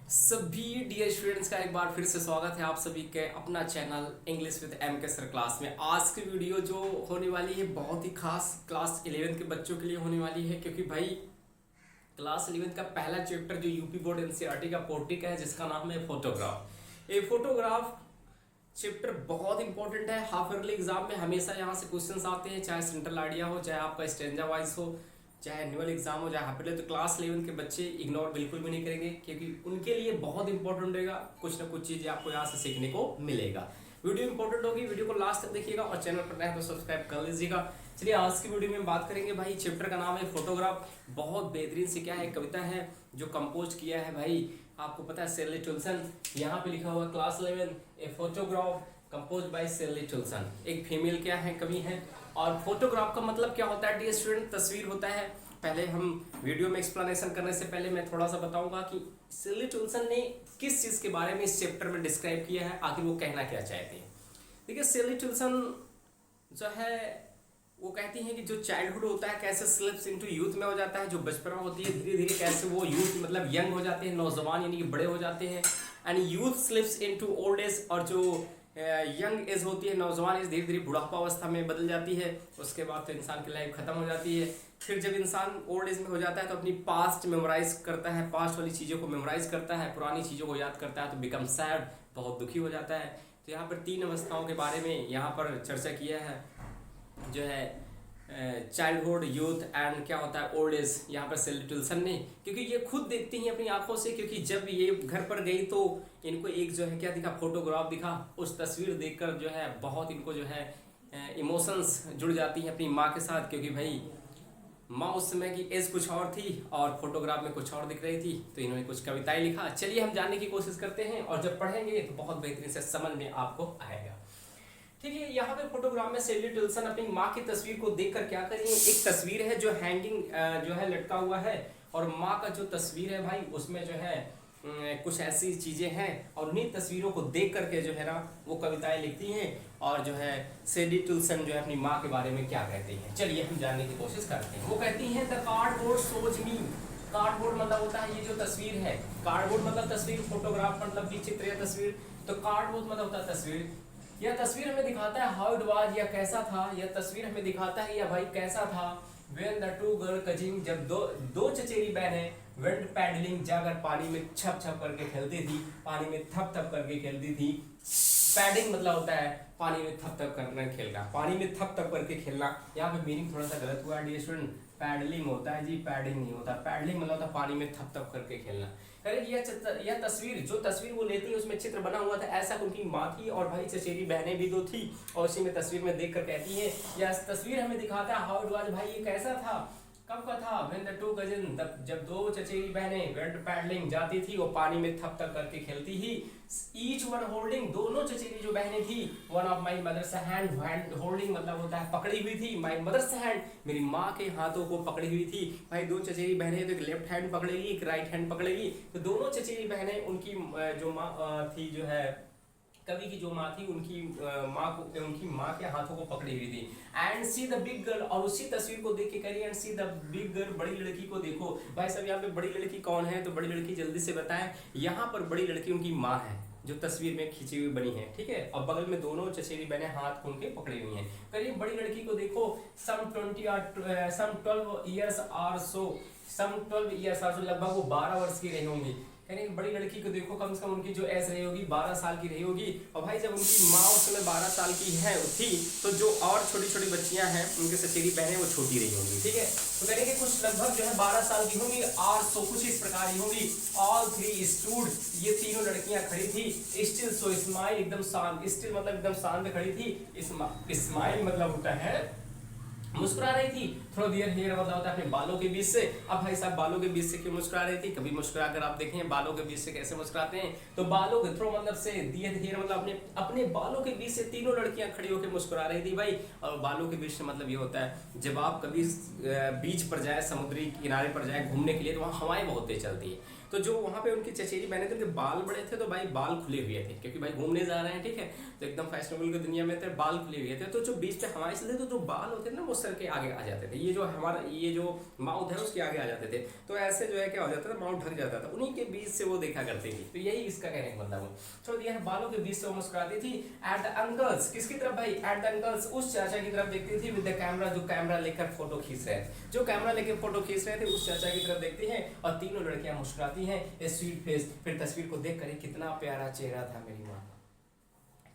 सभी dear students का एक बार फिर से स्वागत है आप सभी के अपना चैनल इंग्लिश विद एम के सर क्लास में। आज की वीडियो जो होने वाली है बहुत ही खास क्लास 11 के बच्चों के लिए होने वाली है, क्योंकि भाई क्लास 11 का पहला चैप्टर जो यूपी बोर्ड एनसीईआरटी का पोर्ट्री का है, जिसका नाम है फोटोग्राफ। ये फोटोग्राफ चैप्टर बहुत इंपॉर्टेंट है। हाफ ईयरली एग्जाम में हमेशा यहाँ से क्वेश्चंस आते हैं, चाहे सेंट्रल आइडिया हो, चाहे आपका स्टैंजा वाइज हो, चाहे एनुअल एग्जाम हो, चाहे हाफ ईयरली। तो क्लास 11 के बच्चे इग्नोर बिल्कुल भी नहीं करेंगे, क्योंकि उनके लिए बहुत इंपॉर्टेंट रहेगा। कुछ ना कुछ चीज़ें आपको यहाँ से सीखने को मिलेगा। वीडियो इंपॉर्टेंट होगी, वीडियो को लास्ट तक देखिएगा और चैनल पर नए हैं तो सब्सक्राइब कर लीजिएगा। चलिए आज की वीडियो में बात करेंगे भाई, चैप्टर का नाम है फोटोग्राफ। बहुत बेहतरीन से क्या है, कविता है जो कंपोज किया है भाई, आपको पता है सेली टुल्सन। यहाँ पे लिखा हुआ class 11 a photograph compose bye सेली टुल्सन। एक फीमेल क्या है, कवि है। और फोटोग्राफ का मतलब क्या होता है डियर स्टूडेंट, तस्वीर होता है। पहले हम वीडियो में एक्सप्लेनेशन करने से पहले मैं थोड़ा सा बताऊंगा कि सेली टुल्सन ने किस चीज़ के बारे में इस चैप्टर में डिस्क्राइब किया है, आखिर वो कहना क्या चाहते हैं। देखिए सेली टुल्सन जो है वो कहती हैं कि जो चाइल्डहुड होता है कैसे स्लिप्स इनटू यूथ में हो जाता है, जो बचपना होती है धीरे धीरे कैसे वो यूथ मतलब यंग हो जाते हैं, नौजवान यानी कि बड़े हो जाते हैं। And youth slips into old age, और जो यंग एज होती है, नौजवान एज धीरे धीरे बुढ़ापा अवस्था में बदल जाती है। उसके बाद तो इंसान की लाइफ खत्म हो जाती है। फिर जब इंसान ओल्ड एज में हो जाता है तो अपनी पास्ट मेमोराइज करता है, पास्ट वाली चीज़ों को मेमोराइज करता है, पुरानी चीज़ों को याद करता है, तो बिकम सैड, बहुत दुखी हो जाता है। तो यहाँ पर 3 अवस्थाओं के बारे में यहाँ पर चर्चा किया है, जो है चाइल्डहुड, यूथ एंड क्या होता है ओल्ड एज, यहाँ पर सेली टुल्सन ने, क्योंकि ये खुद देखती हैं अपनी आंखों से। क्योंकि जब ये घर पर गई तो इनको एक जो है क्या दिखा, फोटोग्राफ दिखा। उस तस्वीर देखकर जो है बहुत इनको जो है इमोशंस जुड़ जाती हैं अपनी माँ के साथ, क्योंकि भाई माँ उस समय की एज कुछ और थी और फोटोग्राफ में कुछ और दिख रही थी। तो इन्होंने कुछ कविताएं लिखा। चलिए हम जानने की कोशिश करते हैं, और जब पढ़ेंगे तो बहुत बेहतरीन से समझ में आपको आएगा। ठीक है, यहाँ पे फोटोग्राफ में सेली टुल्सन अपनी माँ की तस्वीर को देखकर क्या करेंगे, एक तस्वीर है जो हैंगिंग जो है लटका हुआ है, और माँ का जो तस्वीर है भाई उसमें जो है कुछ ऐसी चीज़ें हैं, और उन्हीं तस्वीरों को देख करके जो है ना वो कविताएं लिखती हैं। और जो है सेली टुल्सन जो है अपनी माँ के बारे में क्या कहती हैं, चलिए हम जानने की कोशिश करते हैं। वो कहती हैं the cardboard shows me. Cardboard मतलब होता है ये जो तस्वीर है, कार्डबोर्ड मतलब तस्वीर, फोटोग्राफ मतलब भी चित्र या तस्वीर, तो कार्डबोर्ड मतलब होता है तस्वीर। यह तस्वीर हमें दिखाता है हाउ इट वाज, या कैसा था। यह तस्वीर हमें दिखाता है या भाई कैसा था। When the two girl causing, जब दो चचेरी बहनें वेंट पैडलिंग, जाकर पानी में छप छप करके खेलती थी, पानी में थप थप करके खेलती थी। पैडिंग मतलब होता है पानी में थप थप करना खेलना, पानी में थप थप करके खेलना। यहाँ पे मीनिंग थोड़ा सा गलत हुआ है डियर स्टूडेंट, पैडलिंग होता है जी, पैडिंग नहीं होता। पैडलिंग मतलब होता है पानी में थप थप करके खेलना। यह तस्वीर, जो तस्वीर वो लेती है उसमें चित्र बना हुआ था, ऐसा उनकी माँ थी और भाई चचेरी बहनें भी 2 थी। और उसी में तस्वीर में देखकर कहती है, यह तस्वीर हमें दिखाता है हाउ इट वाज, भाई ये कैसा था, कब का था। व्हेन द टू कजिन, तब जब 2 चचेरी बहनें वेंट पैडलिंग जाती थी, वो पानी में थप थप करके खेलती ही। ईच वन होल्डिंग, दोनों चचेरी जो बहनें थी, one of my mother's hand, hand holding मतलब होता है पकड़ी हुई थी, माई मदर्स हैंड मेरी माँ के हाथों को पकड़ी हुई थी। भाई 2 चचेरी बहनें तो एक लेफ्ट हैंड पकड़ेगी, एक राइट हैंड पकड़ेगी। तो दोनों चचेरी बहनें उनकी जो माँ थी, जो है कवि की जो माँ थी, उनकी माँ के हाथों को पकड़ी हुई थी। And see the big girl, और उसी तस्वीर को देख के करिए and see the big girl, बड़ी लड़की को देखो। भाई सब यहाँ पे बड़ी लड़की कौन है, तो बड़ी लड़की जल्दी से बताएं। यहाँ पर बड़ी लड़की उनकी माँ है जो तस्वीर में खींची हुई बनी है, ठीक है। और बगल में दोनों चचेरी बहनें हाथ खोल के पकड़ी हुई हैं। करिए बड़ी लड़की को देखो, some 12 years or so, some 12 years or so, लगभग वो 12 वर्ष की रही होंगी। यानी बड़ी लड़की को देखो, कम से कम उनकी जो एज रही होगी 12 साल की रही होगी। और भाई जब उनकी माँ उस समय 12 साल की है थी, तो जो और छोटी छोटी बच्चियां हैं उनके चचेरी बहनें वो छोटी रही होंगी, ठीक है। तो कहने के कुछ लगभग जो है 12 साल की होंगी। और सो कुछ इस प्रकार ही होंगी। ऑल 3 स्टूड, ये तीनों लड़कियां खड़ी थी। स्टिल सो स्माइल, एकदम शांत, स्टिल मतलब एकदम शांत खड़ी थी। स्माइल मतलब होता है मुस्कुरा रही थी। थ्रो दियर हेयर मतलब होता है अपने बालों के बीच से। अब भाई साहब बालों के बीच से क्यों मुस्कुरा रही थी, कभी मुस्कुरा कर आप देखें बालों के बीच से कैसे मुस्कुराते हैं। तो बालों के थ्रो मतलब से, दियर हेयर मतलब अपने बालों के बीच से तीनों लड़कियां खड़ी होकर मुस्कुरा रही थी भाई। और बालों के बीच से मतलब ये होता है जब आप कभी बीच पर जाए, समुद्री किनारे पर जाए घूमने के लिए, तो वहाँ हवाएं बहुत तेज चलती है। तो जो वहाँ पे उनकी चचेरी बहनें थे उनके बाल बड़े थे, तो भाई बाल खुले हुए थे क्योंकि भाई घूमने जा रहे हैं, ठीक है, तो एकदम फैशनेबल की दुनिया में थे, बाल खुले हुए थे, तो जो बीच पे हमारे से थे तो जो बाल होते थे ना वो सर के आगे आ जाते थे, ये जो हमारा ये जो माउथ है उसके आगे आ जाते थे, तो ऐसे जो है क्या हो जाता था, माउथ ढक जाता था, उन्हीं के बीच से वो देखा करती थी। तो यही इसका कहने का मतलब है। छोड़ दिया है, बालों के बीच से वो मुस्कुराती थी। एट द अंकल्स, किसकी तरफ भाई, एट द अंकल्स, उस चाचा की तरफ देखती थी, विद द कैमरा, जो कैमरा लेकर फोटो खींच रहे थे, जो कैमरा लेकर फोटो खींच रहे थे उस चाचा की तरफ देखती हैं और तीनों लड़कियां मुस्कुराती हैं, ए स्वीट फेस। फिर तस्वीर को देख कर कितना प्यारा चेहरा था मेरी माँ का,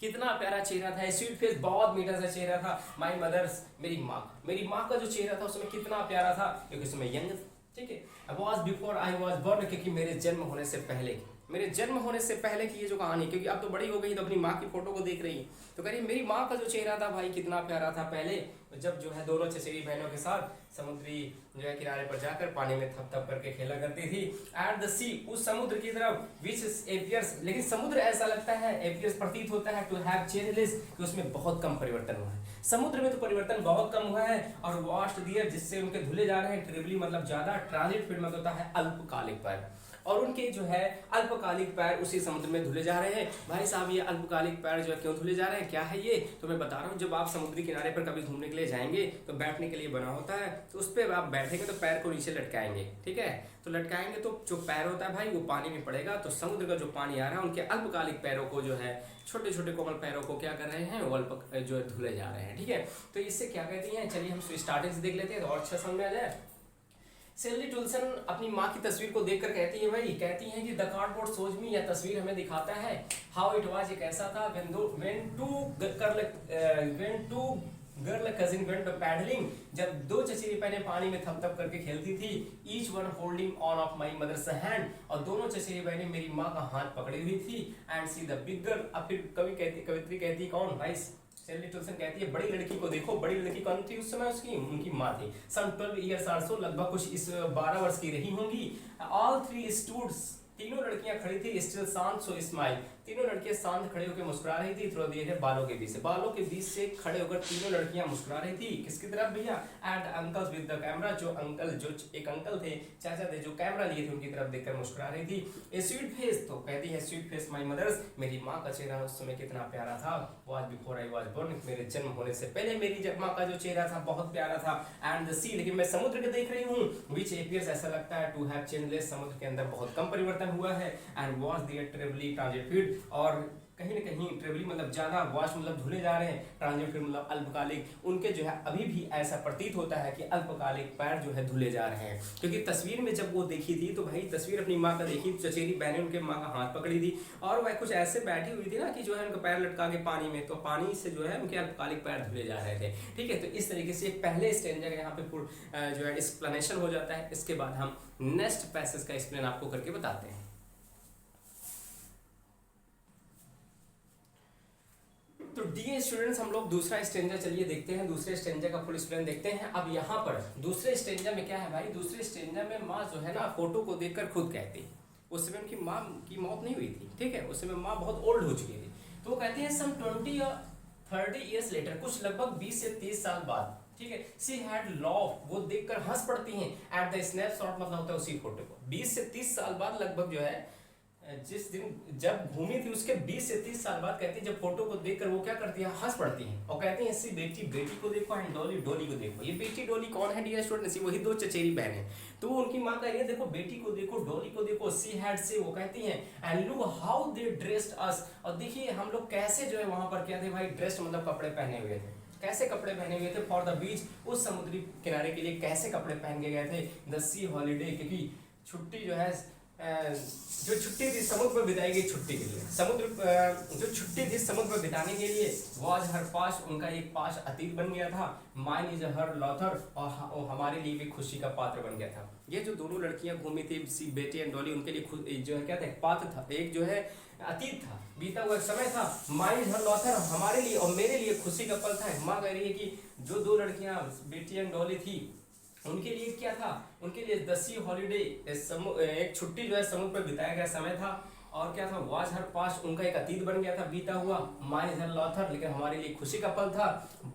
कितना प्यारा चेहरा था, स्वीट फेस, बहुत मीठा सा चेहरा था। माई मदर्स, मेरी माँ का जो चेहरा था उसमें कितना प्यारा था, क्योंकि उसमें यंग, ठीक है, was before I was born, क्योंकि मेरे जन्म होने से पहले, मेरे जन्म होने से पहले की ये जो कहानी, क्योंकि अब तो बड़ी हो गई तो अपनी माँ की फोटो को देख रही है, तो कह रही मेरी माँ का जो चेहरा था भाई कितना प्यारा था पहले, जब जो है दोनों चचेरी बहनों के साथ समुद्री जो है किनारे पर जाकर पानी में थप थप करके खेला करती थी। एट द सी, उस समुद्र की तरफ, विच एपियर्स, लेकिन समुद्र ऐसा लगता है, एपियर्स प्रतीत होता है, टू हैव चेंजलेस, कि उसमें बहुत कम परिवर्तन हुआ है, समुद्र में तो परिवर्तन बहुत कम हुआ है। और वास्ट दियर, जिससे उनके धुले जा रहे हैं, ट्रिवली मतलब ज्यादा, ट्रांजिट फील्ड मतलब होता है अल्पकालिक पैर, और उनके जो है अल्पकालिक पैर उसी समुद्र में धुले जा रहे हैं। भाई साहब ये अल्पकालिक पैर जो है क्यों धुले जा रहे हैं, क्या है ये, तो मैं बता रहा हूँ, जब आप समुद्री किनारे पर कभी घूमने के लिए जाएंगे तो बैठने के लिए बना होता है, तो उस पर आप बैठेंगे तो पैर को नीचे लटकाएंगे, ठीक है, तो लटकाएंगे तो जो पैर होता है भाई वो पानी में पड़ेगा, तो समुद्र का जो पानी आ रहा है उनके अल्पकालिक पैरों को जो है, छोटे छोटे कोमल पैरों को क्या कर रहे हैं, वो अल्प जो है धुले जा रहे हैं, ठीक है। तो इससे क्या कहती हैं, चलिए हम स्टार्टिंग से देख लेते हैं तो और अच्छा समझ में आ जाए। सेल्ली टुल्सन अपनी माँ की तस्वीर को देखकर कहती है भाई, कहती हैं कि द कार्डबोर्ड शोज मी, यह तस्वीर हमें दिखाता है, हाउ इट वाज, एक ऐसा था, when two girl cousin went paddling, जब दो चचेरी बहनें पानी में थप थप करके खेलती थी, each one holding on of my mother's hand, और दोनों चचेरी बहनें मेरी माँ का हाथ पकड़ी हुई थी। एंड सी द बिगर, अब फिर कवित्री कहती कौन भाई, सेल्ली टुल्सन कहती है बड़ी लड़की को देखो, बड़ी लड़की कौन थी उस समय, उसकी उनकी माँ थी, सम 12 ईयर्स आल्सो, लगभग कुछ इस 12 वर्ष की रही होंगी। ऑल थ्री स्टूड, तीनों लड़कियां खड़ी थी, स्टिल शांत सो स्माइल, तीनों लड़कियां शांत खड़े होकर मुस्कुरा रही थी, थ्रू दिए थे बालों के बीच से, बालों के बीच से खड़े होकर तीनों लड़कियां मुस्कुरा रही थी, किसकी तरफ भैया, eight uncles with the camera, जो अंकल, जो एक अंकल थे, चाचा थे, जो कैमरा लिए थे उनकी तरफ देखकर मुस्कुरा रही थी। ए स्वीट फेस, तो कहती है स्वीट फेस माई मदर्स, मेरी माँ का चेहरा उस समय कितना प्यारा था, was before I was born, मेरे जन्म होने से पहले मेरी माँ का जो चेहरा था बहुत प्यारा था। एंड द सी, लेकिन मैं समुद्र के देख रही हूँ, विच एपियर्स, ऐसा लगता है, टू हैव चेंजलेस, समुद्र के अंदर बहुत कम परिवर्तन हुआ है। एंड वॉज देयर ट्रेवली ट्रांजिट फील्ड, और कहीं ना कहीं ट्रेवली मतलब ज्यादा, वॉश मतलब धुले जा रहे हैं, ट्रांजिट फील्ड मतलब अल्पकालिक, उनके जो है अभी भी ऐसा प्रतीत होता है कि अल्पकालिक पैर जो है धुले जा रहे हैं, क्योंकि तस्वीर में जब वो देखी थी तो भाई तस्वीर अपनी माँ का देखी, चचेरी बहनें उनके माँ का हाथ पकड़ी थी, और वह कुछ ऐसे बैठी हुई थी ना कि जो है उनका पैर लटका के पानी में, तो पानी से जो है उनके अल्पकालिक पैर धुले जा रहे थे, ठीक है। तो इस तरीके से पहले स्टेंजा का यहाँ पे जो है एक्सप्लेनेशन हो जाता है, इसके बाद हम नेक्स्ट पैसेज का एक्सप्लेन आपको करके बताते हैं। तो डियर स्टूडेंट्स, हम लोग दूसरा स्टेंजा चलिए देखते हैं, दूसरे स्टेंजा का फुल एक्सप्लेन देखते हैं। अब यहाँ पर दूसरे स्टेंजा में क्या है भाई, दूसरे स्टेंजा में माँ जो है ना फोटो को देखकर खुद कहती है, उस समय उनकी माँ की मौत नहीं हुई थी, ठीक है, उस समय माँ बहुत ओल्ड हो चुकी थी, तो वो कहती है सम 20 या 30 ईयर्स लेटर, कुछ लगभग 20 से 30 साल बाद, ठीक है, सी हैड लव, वो देखकर हंस पड़ती हैं, एट द स्नैपशॉट मतलब होता है उसी फोटो को, 20 से 30 साल बाद लगभग जो है, जिस दिन जब घूमी थी उसके 20 से 30 साल बाद, कहती है जब फोटो को देखकर वो क्या करती है, हंस पड़ती हैं, और कहती हैं ऐसी बेटी को देखो, एंड डॉली को देखो। ये बेटी डॉली कौन है डियर स्टूडेंट्स, वही दो चचेरी बहन है, तो उनकी माँ कह रही है देखो बेटी को देखो, डॉली को देखो, सी हैड से, वो कहती हैं, and look how they dressed us, और देखिए हम लोग कैसे जो है वहां पर क्या थे भाई, ड्रेस्ड मतलब कपड़े पहने हुए थे, कैसे कपड़े पहने हुए थे, फॉर द बीच, उस समुद्री किनारे के लिए कैसे कपड़े पहन के गए थे, द सी हॉलीडे, क्योंकि छुट्टी जो है, जो छुट्टी थी समुद्र पर बिताई गई छुट्टी के लिए, समुद्र जो छुट्टी थी समुद्र पर बिताने के लिए, वॉज हर पास, उनका एक पास अतीत बन गया था, माइन इज हर लॉथर, और हमारे लिए भी खुशी का पात्र बन गया था। ये जो दोनों लड़कियां घूमी थी, सी बेटी एंड डॉली, उनके लिए जो है क्या था, पात्र था, एक जो है अतीत था, बीता हुआ समय था, माइन इज हर लॉथर, हमारे लिए और मेरे लिए खुशी का पल था। माँ कह रही है कि जो दो लड़कियां बेटी एंड डॉली थी, उनके लिए क्या था, उनके लिए द सी हॉलीडे, एक छुट्टी जो है समुद्र पर बिताया गया समय था, और क्या था, वाज हर पास, उनका एक अतीत बन गया था बीता हुआ, माइन इज हर लॉथर, लेकिन हमारे लिए खुशी का पल था।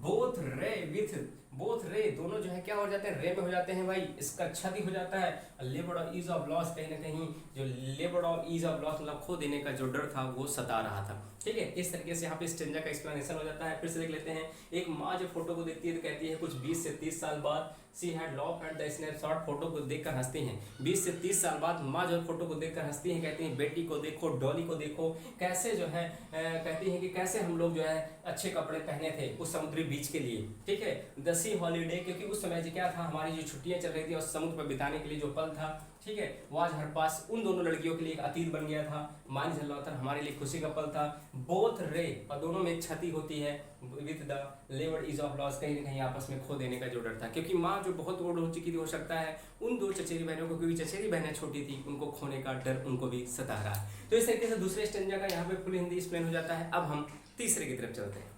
बोथ रे विथ बोथ रे, दोनों जो है क्या हो जाते हैं, रे में हो जाते हैं भाई, इसका क्षति हो जाता है। Labour of ease of loss, कहीं ना कहीं जो labour of ease of loss मतलब खो देने का जो डर था वो सता रहा था। ठीक है, इस तरीके से यहाँ पे स्टेंजा का एक्सप्लेनेशन हो जाता है। फिर से देख लेते हैं। एक माँ जब फोटो को देखती है तो कहती है कुछ 20 से 30 साल बाद, she had loaf at the snapshot, photo को देखकर हंसती हैं। 20 से 30 साल बाद माँ जो फोटो को देखकर हंसती हैं, कहती हैं बेटी को देखो, डॉली को देखो, कैसे जो है कहती हैं कि कैसे हम लोग जो है अच्छे कपड़े पहने थे उस समुद्री बीच के लिए। ठीक है, द सी हॉलीडे, क्योंकि उस समय जो क्या था, हमारी जो छुट्टियां चल रही थी और समुद्र पर बिताने के लिए जो पल था, ठीक है, वो आज हर पास उन दोनों लड़कियों के लिए एक अतीत बन गया था। मान झल्लावतर हमारे लिए खुशी का पल था। बोथ रे, और दोनों में एक क्षति होती है with the levered is of loss, कहीं ना कहीं आपस में खो देने का जो डर था, क्योंकि माँ जो बहुत ओल्ड हो चुकी थी, हो सकता है उन दो चचेरी बहनों को, क्योंकि चचेरी बहनें छोटी थी, उनको खोने का डर उनको भी सता रहा है। तो इस तरीके से दूसरे स्टेंजा का यहाँ पे फुल हिंदी एक्सप्लेन हो जाता है। अब हम तीसरे की तरफ चलते हैं।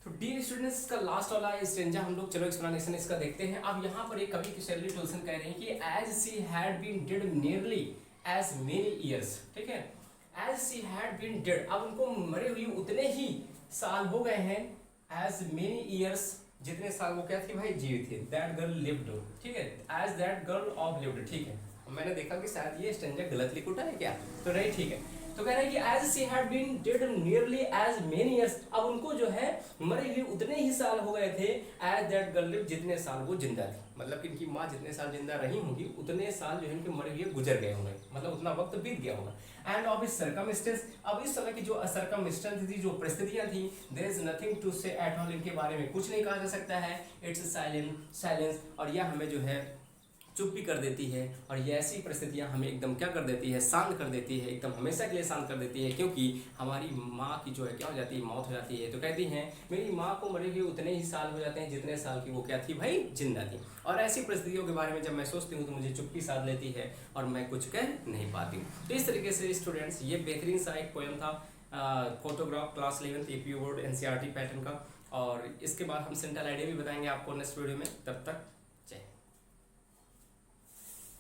तो डियर स्टूडेंट्स, का लास्ट वाला स्टेंजा हम लोग चलो एक्सप्लेनेशन इसका देखते हैं। अब यहाँ पर एक कवि शैरली टोल्सन कह रहे हैं कि as she had been dead nearly as many years, ठीक है, as she had been dead, अब उनको मरे हुए उतने ही साल हो गए हैं, एज मेनी ईयर्स, जितने साल वो क्या थी भाई, जीवित थी, दैट गर्ल लिव्ड, ठीक है, as that girl of lived. ठीक है, मैंने देखा कि शायद ये स्टेंजा गलत लिख उठा है क्या, तो नहीं, ठीक है। तो कह रहे हैं कि as she had been dead nearly as many years, अब उनको जो है मरे हुए उतने ही साल हो गए थे, एज दैट गर्ल लिव्ड, जितने साल वो जिंदा थी, मतलब कि इनकी माँ जितने साल जिंदा रही होंगी उतने साल जो है इनके मरे हुए गुजर गए होंगे, मतलब उतना वक्त बीत गया होगा। एंड ऑफ इस सर्कमस्टेंस, अब इस समय की जो सर्कमस्टेंस थी, जो परिस्थितियां थी, देयर इज नथिंग टू से एट ऑल, इनके बारे में कुछ नहीं कहा जा सकता है। इट्स साइलेंस, और यह हमें जो है चुप भी कर देती है, और ये ऐसी परिस्थितियां हमें एकदम क्या कर देती है, शांत कर देती है, एकदम हमेशा के लिए शांत कर देती है, क्योंकि हमारी माँ की जो है क्या हो जाती है, मौत हो जाती है। तो कहती हैं मेरी माँ को मरे हुए उतने ही साल हो जाते हैं जितने साल की वो क्या थी भाई, जिंदा थी। और ऐसी परिस्थितियों के बारे में जब मैं सोचती हूँ तो मुझे चुप्पी साध लेती है और मैं कुछ कह नहीं पाती हूँ। तो इस तरीके से स्टूडेंट्स, ये बेहतरीन सा एक पोएम था, photograph, class 11 AP board NCERT pattern का। और इसके बाद हम सेंट्रल आइडिया भी बताएंगे आपको नेक्स्ट वीडियो में। तब तक